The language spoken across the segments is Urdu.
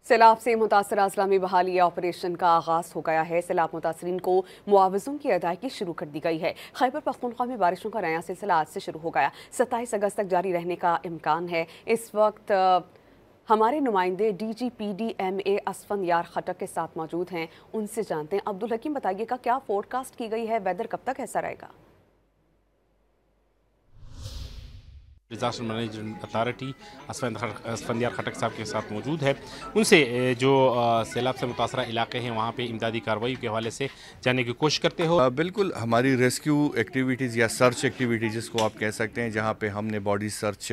سیلاب سے متاثرہ اضلاع میں بحالی آپریشن کا آغاز ہو گیا ہے۔ سیلاب متاثرین کو معاوضوں کی ادائیگی شروع کر دی گئی ہے۔ خیبر پختونخوا میں بارشوں کا نیا سلسلہ آج سے شروع ہو گیا۔ 27 اگست تک جاری رہنے کا امکان ہے۔ اس وقت ہمارے نمائندے D G P D M A Asfandyar Khattak کے ساتھ موجود ہیں، ان سے جانتے ہیں۔ عبدالحکیم بتائیے گا کیا فورکاسٹ کاسٹ کی گئی ہے، ویدر کب تک ایسا رہے گا؟ Disaster management authority Asfandyar Khattak صاحب کے ساتھ موجود ہے، ان سے جو سیلاب سے متاثرہ علاقے ہیں وہاں پہ امدادی کارروائی کے حوالے سے جاننے کی کوشش کرتے ہو۔ بالکل، ہماری ریسکیو ایکٹیویٹیز یا سرچ ایکٹیویٹیز جس کو آپ کہہ سکتے ہیں، جہاں پہ ہم نے باڈی سرچ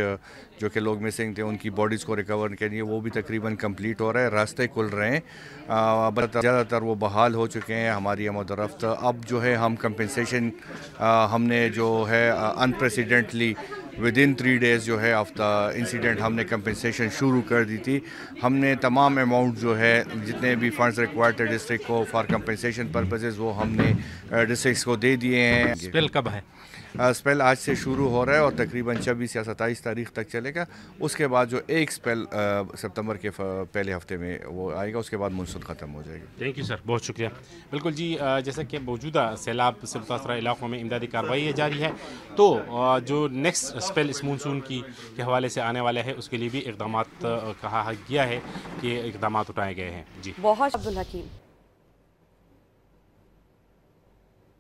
جو کہ لوگ مسنگ تھے ان کی باڈیز کو ریکور کے لیے وہ بھی تقریباً کمپلیٹ ہو رہا ہے، راستے کھل رہے ہیں، زیادہ تر وہ بحال ہو چکے ہیں ہماری آمد و رفت۔ اب جو ہے ہم کمپنسیشن ہم نے جو ہے انپریسیڈنٹلی ودن 3 days جو ہے آف دا انسیڈنٹ ہم نے کمپنسیشن شروع کر دی تھی۔ ہم نے تمام اماؤنٹ جو ہے جتنے بھی فنڈز ریکوائرڈ تھے ڈسٹرکٹ کو فار کمپنسیشن پرپزز وہ ہم نے ڈسٹرکٹس کو دے دیے ہیں۔ اسپیل کب ہے؟ اسپیل آج سے شروع ہو رہا ہے اور تقریباً 26 یا 27 تاریخ تک چلے گا۔ اس کے بعد جو ایک اسپیل ستمبر کے پہلے ہفتے میں وہ آئے گا، اس کے بعد مونسون ختم ہو جائے گی۔ تھینک یو سر، بہت شکریہ۔ بالکل جی، جیسا کہ موجودہ سیلاب سے متاثرہ علاقوں میں امدادی کارروائی جاری ہے، تو جو نیکسٹ اسپیل اس مونسون کے حوالے سے آنے والا ہے اس کے لیے بھی اقدامات کہا گیا ہے کہ اقدامات اٹھائے گئے ہیں۔ جی بہت عبدالحکیم۔